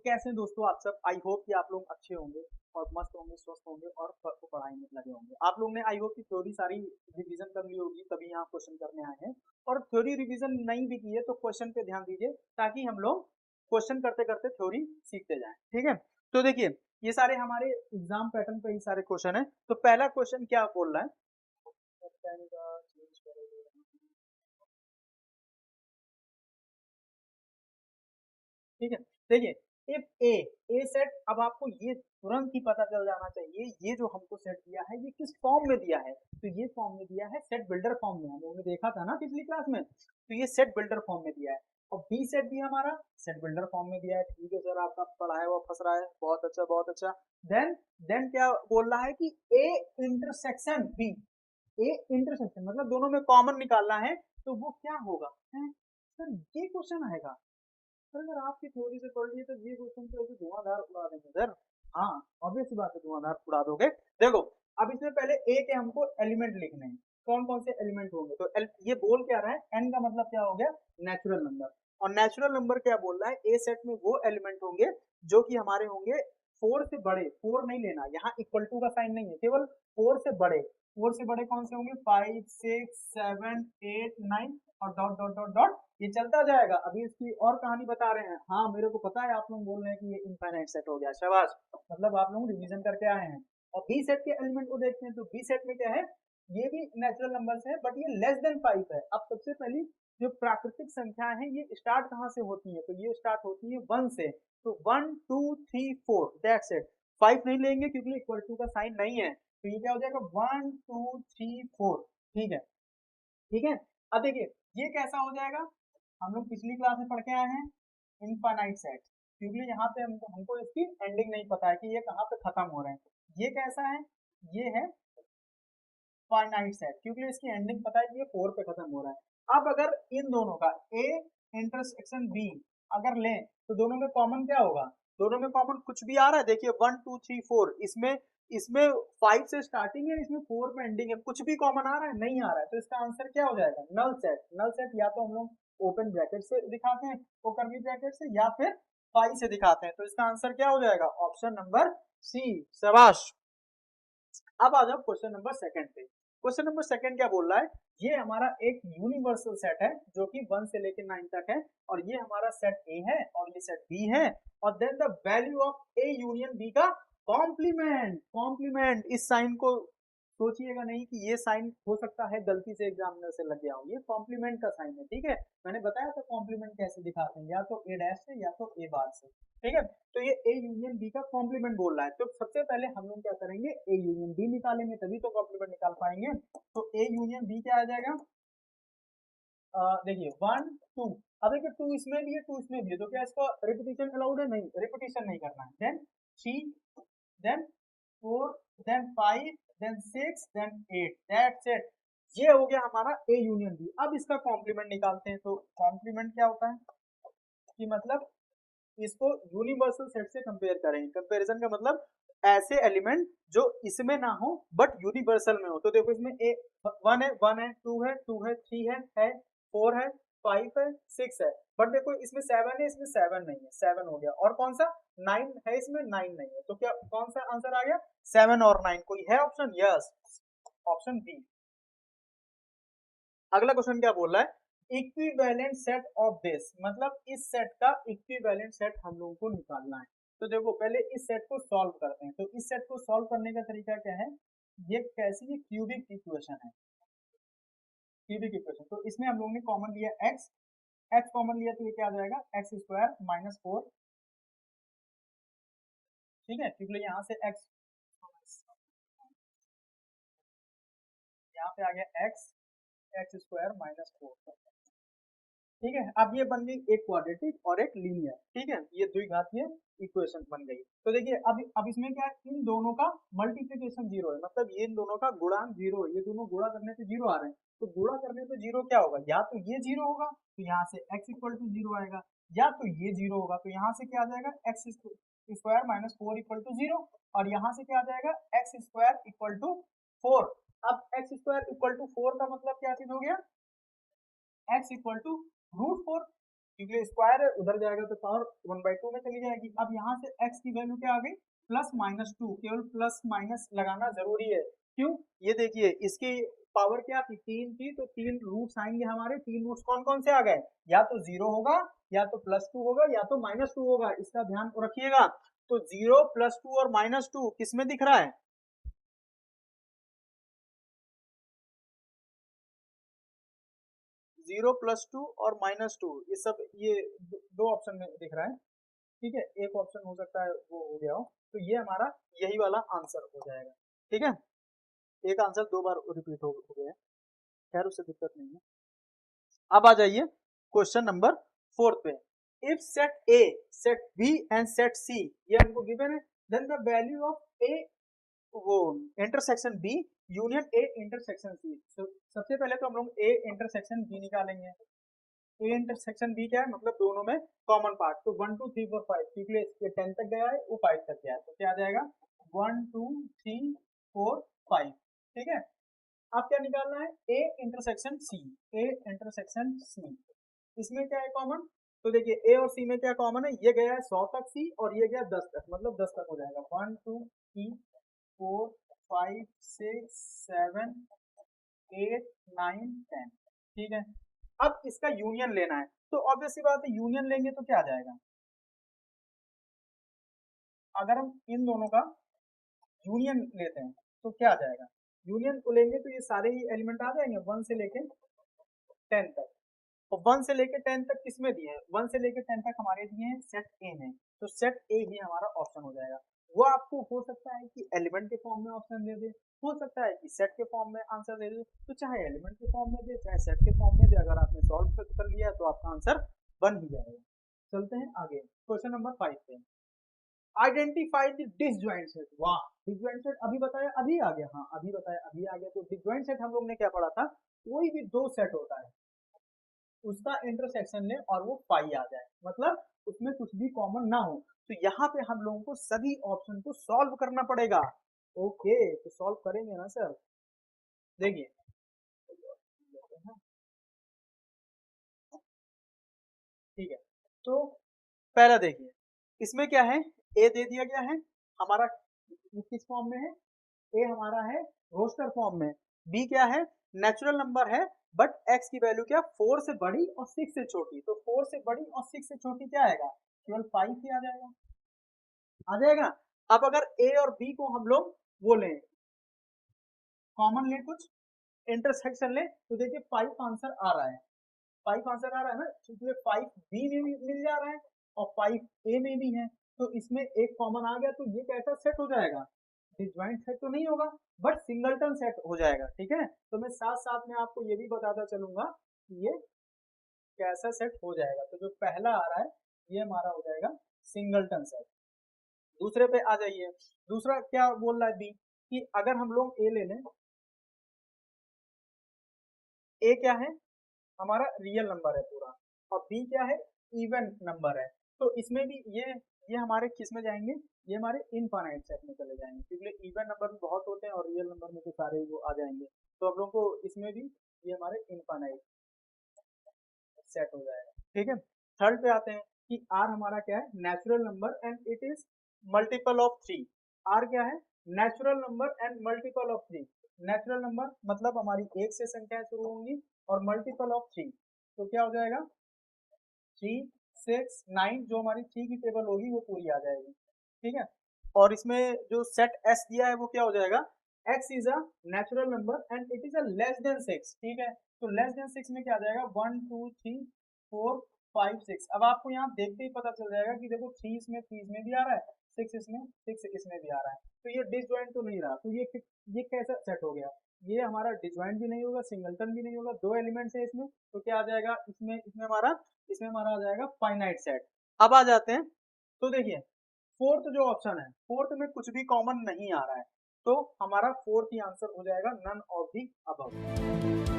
कैसे हैं दोस्तों आप सब। आई होप कि आप लोग अच्छे होंगे और मस्त होंगे, स्वस्थ होंगे और पढ़ाई में लगे होंगे। आप लोग ने आई होप की थ्योरी सारी रिवीजन कर ली होगी, तभी यहाँ क्वेश्चन करने आए हैं। और थ्योरी रिवीजन नहीं भी की है तो क्वेश्चन पे ध्यान दीजिए, ताकि हम लोग क्वेश्चन करते करते थ्योरी सीखते जाएं। ठीक है, तो देखिए ये सारे हमारे एग्जाम पैटर्न पे ही सारे क्वेश्चन है। तो पहला क्वेश्चन क्या बोल रहा है, ठीक है। देखिए इफ ए सेट, अब आपको ये तुरंत ही पता चल जाना चाहिए ये जो हमको सेट दिया है ये किस फॉर्म में दिया है। तो ये फॉर्म में दिया है सेट बिल्डर फॉर्म में, हम लोगों ने देखा था ना पिछली क्लास में। तो ये सेट बिल्डर फॉर्म में दिया है। और बी सेट भी हमारा सेट बिल्डर फॉर्म में दिया है। ठीक है सर, आपका पढ़ाया हुआ फंस रहा है, बहुत अच्छा बहुत अच्छा। देन क्या बोल रहा है कि A intersection B, A intersection मतलब दोनों में कॉमन निकालना है, तो वो क्या होगा है? सर ये क्वेश्चन आएगा। सर अगर आपकी थ्योरी से पढ़ लिए तो ये क्वेश्चन तो ऐसे धुआंधार उड़ा देंगे सर। हाँ, ऑब्वियस सी बात है, धुआंधार उड़ा दोगे। देखो अब इसमें पहले ए के हमको एलिमेंट लिखने हैं, कौन कौन से एलिमेंट होंगे। तो ये बोल क्या रहा है, एन का मतलब क्या हो गया, नेचुरल नंबर। और नेचुरल नंबर क्या बोल रहा है, ए सेट में वो एलिमेंट होंगे जो कि हमारे होंगे फोर से बड़े। फोर नहीं लेना, यहाँ इक्वल टू का साइन नहीं है, केवल फोर से बड़े। फोर से बड़े कौन से होंगे, 5 6 7 8 9 और डॉट डॉट डॉट डॉट, ये चलता जाएगा। अभी इसकी और कहानी बता रहे हैं। हाँ मेरे को पता है, आप लोग बोल रहे हैं कि ये इनफाइनाइट सेट हो गया, शाबाश, मतलब आप लोग रिवीजन करके आए हैं। और बी सेट के एलिमेंट को देखते हैं, तो बी सेट में क्या है, ये भी नेचुरल नंबर्स है बट ये लेस देन 5 है। अब सबसे पहली जो प्राकृतिक संख्या है ये स्टार्ट कहाँ से होती है, तो ये स्टार्ट होती है 1 से। तो 1 2 3 4 दैट्स इट। 5 नहीं लेंगे क्योंकि इक्वल टू का साइन नहीं है, तो ये क्या हो जाएगा 1 2 3 4। ठीक है, ठीक है। अब देखिए ये कैसा हो जाएगा, हम लोग पिछली क्लास में पढ़ के आए हैं इनफाइनाइट सेट, क्योंकि यहाँ पे हमको हमको इसकी एंडिंग नहीं पता है कि ये कहाँ पे खत्म हो रहे हैं। ये कैसा है, ये है फाइनाइट सेट, क्योंकि इसकी एंडिंग पता है कि ये 4 पे खत्म हो रहा है। अब अगर इन दोनों का ए इंटरसेक्शन बी अगर लें तो दोनों में कॉमन क्या होगा, दोनों में कॉमन कुछ भी आ रहा है। देखिए 1 2 3 4, इसमें इसमें 5 से स्टार्टिंग है, इसमें 4 पे एंडिंग है, कुछ भी कॉमन आ रहा है, नहीं आ रहा है। तो इसका आंसर क्या हो जाएगा, नल सेट। नल सेट या तो हम लोग ओपन ब्रैकेट से दिखाते हैं, वो कर्ली ब्रैकेट से, या फिर पाई से दिखाते हैं। तो इसका आंसर क्या हो जाएगा, ऑप्शन नंबर सी, शाबाश। अब आ जाओ क्वेश्चन नंबर सेकंड पे। क्वेश्चन नंबर सेकंड क्या बोल रहा है, ये हमारा एक यूनिवर्सल सेट है जो कि 1 से लेकर 9 तक है, और ये हमारा सेट ए है और ये सेट बी है। और then the value of A union B का कॉम्प्लीमेंट। कॉम्प्लीमेंट, इस साइन को सोचिएगा नहीं कि ये साइन हो सकता है गलती से एग्जामिनर से लग गया हो, ये कॉम्प्लीमेंट का साइन है। ठीक है, मैंने बताया था कॉम्प्लीमेंट कैसे दिखाते हैं, या तो ए डैश से या तो ए बार से। ठीक है, तो ये ए यूनियन बी का कॉम्प्लीमेंट बोल रहा है। तो सबसे पहले हम लोग क्या करेंगे, ए यूनियन बी निकालेंगे, तभी तो कॉम्प्लीमेंट निकाल पाएंगे। तो ए यूनियन बी क्या आ जाएगा, देखिए 1 2, अब देखिए 2 इसमें भी है 2 इसमें भी है, तो क्या इसको रिपीटिशन अलाउड है, नहीं, रिपीटिशन नहीं करना है। Then 3, then 4, then 5, then 6, then 8, that's it. ये हो गया हमारा ए यूनियन बी। अब इसका कॉम्प्लीमेंट निकालते हैं। तो कॉम्प्लीमेंट क्या होता है कि मतलब इसको यूनिवर्सल सेट से कंपेयर करेंगे। कंपैरिजन का मतलब ऐसे एलिमेंट जो इसमें ना हो बट यूनिवर्सल में हो। तो देखो इसमें ए 1 है, 1 है, 2 है, 2 है, 3 है, 4 है, 5 है, 6 है, बट देखो इसमें 7 है, इसमें 7 नहीं है, 7 हो गया। और कौन सा 9 है, इसमें 9 नहीं है। तो क्या कौन सा आंसर आ गया, 7 और 9, कोई है ऑप्शन, यस, ऑप्शन बी। अगला क्वेश्चन क्या बोल रहा है, इक्विवेलेंट सेट ऑफ दिस, मतलब इस सेट का इक्विवेलेंट सेट हम लोगों को निकालना है। तो देखो पहले इस सेट को सॉल्व करते हैं। तो इस सेट को सॉल्व करने का तरीका क्या है, ये कैसी, ये क्यूबिक इक्वेशन है, क्यूबिक इक्वेशन। तो इसमें हम लोगों ने कॉमन लिया एक्स, एक्स कॉमन लिया तो ये क्या आ जाएगा, एक्स स्क्वायर माइनस 4। ठीक है, क्योंकि यहाँ से एक्स, यहाँ पे आ गया एक्स, एक्स स्क्वायर माइनस 4। ठीक है, अब ये बन गई एक क्वाड्रेटिक और एक लीनियर। ठीक है, ये द्विघातीय इक्वेशन बन गई। तो देखिए अब इसमें क्या है, इन दोनों का मल्टीप्लिकेशन जीरो है, मतलब ये इन दोनों का गुणांक जीरो है, ये दोनों गुणा करने पे जीरो आ रहे हैं। तो गुणा करने पे जीरो क्या होगा, या तो ये जीरो होगा तो यहाँ से x इक्वल टू जीरो आएगा, या तो ये जीरो होगा तो यहाँ से क्या आ जाएगा, X square minus 4 equal to zero. और यहाँ से क्या आ जाएगा, एक्स स्क्वायर इक्वल टू 4। अब एक्स स्क्वायर इक्वल टू 4 का मतलब क्या चीज हो गया, एक्स इक्वल टू √4। क्योंकि स्क्वायर है, उधर जाएगा तो पावर 1/2 में चली जाएगी। अब यहाँ से x की वैल्यू क्या आ गई, +-2, केवल प्लस माइनस लगाना जरूरी है। क्यों, ये देखिए इसकी पावर क्या थी, 3 थी, तो 3 रूट्स आएंगे हमारे। 3 रूट्स कौन कौन से आ गए, या तो 0 होगा, या तो +2 होगा, या तो -2 होगा, इसका ध्यान रखिएगा। तो 0 +2 और -2 किस में दिख रहा है, 0 +2 और -2, ये सब ये दो ऑप्शन में दिख रहा है। ठीक है, एक ऑप्शन हो सकता है वो हो गया हो, तो ये हमारा यही वाला आंसर हो जाएगा। ठीक है, एक आंसर 2 बार रिपीट हो गया है, खैर उससे दिक्कत नहीं है। अब आ जाइए क्वेश्चन नंबर 4 पे। If set A, set B and set C, ये हमको गिवन है, then the value of A वो intersection B union A intersection C. सबसे पहले तो हम लोग ए इंटरसेक्शन बी निकालेंगे। ए इंटरसेक्शन बी क्या है, मतलब दोनों में कॉमन पार्ट, तो 1 2 3 4 5, क्योंकि ये 10 तक गया है, वो 5 तक गया है, तो क्या आ जाएगा 1 2 3 4 5। ठीक है, अब क्या निकालना है, ए इंटरसेक्शन सी, ए इंटरसेक्शन सी, इसमें क्या है कॉमन, तो देखिए ए और सी में क्या कॉमन है, ये गया है 100 तक सी, और ये गया 10 तक, मतलब 10 तक हो जाएगा। 1 2 3 4 5 6 7 8 9 10। ठीक है, अब इसका यूनियन लेना है, तो ऑब्वियस सी बात है यूनियन लेंगे तो क्या आ जाएगा, अगर हम इन दोनों का यूनियन लेते हैं तो क्या आ जाएगा, यूनियन को लेंगे तो ये सारे ही एलिमेंट आ जाएंगे 1 से लेके 10 तक। और 1 से लेके 10 तक किसमें दिए हैं, 1 से लेके 10 तक हमारे दिए हैं सेट ए में, तो सेट ए ही हमारा ऑप्शन हो जाएगा। वो आपको हो सकता है कि एलिमेंट के फॉर्म में ऑप्शन दे दे, हो सकता है कि सेट के फॉर्म में आंसर दे दे, तो चाहे एलिमेंट के फॉर्म में दे चाहे सेट के फॉर्म में दे, अगर आपने सॉल्व कर लिया तो आपका आंसर बन ही जाएगा। चलते हैं आगे क्वेश्चन नंबर 5 पे। Identify the disjoint set. वाह, डिसजॉइंट सेट अभी बताया, अभी आ गया, हाँ अभी बताया, अभी आ गया। तो डिसजॉइंट सेट हम लोग ने क्या पढ़ा था, कोई भी दो सेट होता है उसका इंटरसेक्शन ले और वो पाई आ जाए, मतलब उसमें कुछ भी कॉमन ना हो, तो यहाँ पे हम लोगों को सभी ऑप्शन को सॉल्व करना पड़ेगा। ओके, तो सॉल्व करेंगे ना सर, देखिए ठीक है, तो पहला देखिए इसमें क्या है, ए दे दिया गया है हमारा, किस फॉर्म में है, ए हमारा है रोस्टर फॉर्म में, बी क्या है नेचुरल नंबर है, बट एक्स की वैल्यू क्या 4 से बड़ी और 6 से छोटी, तो 4 से बड़ी और 6 से छोटी क्या आएगा, केवल 5 ही आ जाएगा, आ जाएगा। अब अगर ए और बी को हम लोग वो लें, कॉमन ले, कुछ इंटरसेक्शन ले, तो देखिए 5 आंसर आ रहा है, 5 आंसर आ रहा है ना, क्योंकि 5 बी में भी मिल जा रहा है और 5 ए में भी है, तो इसमें एक कॉमन आ गया, तो ये कैसा सेट हो जाएगा, डिसजॉइंट सेट तो नहीं होगा बट सिंगलटन सेट हो जाएगा। ठीक है, तो मैं साथ साथ में आपको ये भी बताता चलूंगा कि ये कैसा सेट हो जाएगा। तो जो पहला आ रहा है ये हमारा हो जाएगा सिंगलटन सेट। दूसरे पे आ जाइए, दूसरा क्या बोल रहा है बी, कि अगर हम लोग ए ले लें, ए क्या है हमारा रियल नंबर है पूरा, और बी क्या है इवन नंबर है, तो इसमें भी ये हमारे किस में जाएंगे, ये हमारे इनफाइनाइट सेट में चले जाएंगे, क्योंकि इवन नंबर भी बहुत होते हैं और रियल नंबर में तो सारे वो आ जाएंगे, तो हम लोग को इसमें भी ये हमारे इनफाइनाइट सेट हो जाएगा। ठीक है, थर्ड पे आते हैं कि आर हमारा क्या है natural number and it is multiple of 3। R क्या है natural number and multiple of 3। Natural number मतलब हमारी एक से संख्याएं शुरू होंगी, और मल्टीपल ऑफ 3 तो क्या हो जाएगा 3 6 9, जो हमारी 3 की टेबल होगी वो पूरी आ जाएगी। ठीक है, और इसमें जो सेट एस दिया है वो क्या हो जाएगा, x is a natural number and it is a less than 6। ठीक है, तो लेस देन 6 में क्या आ जाएगा 1 2 3 4 5 6। अब आपको यहाँ देखते ही पता चल जाएगा कि देखो 3 इसमें भी आ रहा है, 6 इसमें 6 इसमें भी आ रहा है, तो ये डिसजॉइंट तो नहीं रहा, तो ये कैसा सेट हो गया, ये हमारा डिसजॉइंट भी नहीं होगा सिंगलटन भी नहीं होगा, दो एलिमेंट्स है इसमें, तो क्या आ जाएगा इसमें इसमें हमारा आ जाएगा फाइनाइट सेट। अब आ जाते हैं, तो देखिए फोर्थ जो ऑप्शन है, फोर्थ में कुछ भी कॉमन नहीं आ रहा है, तो हमारा फोर्थ ही आंसर हो जाएगा नन ऑफ दी अबव।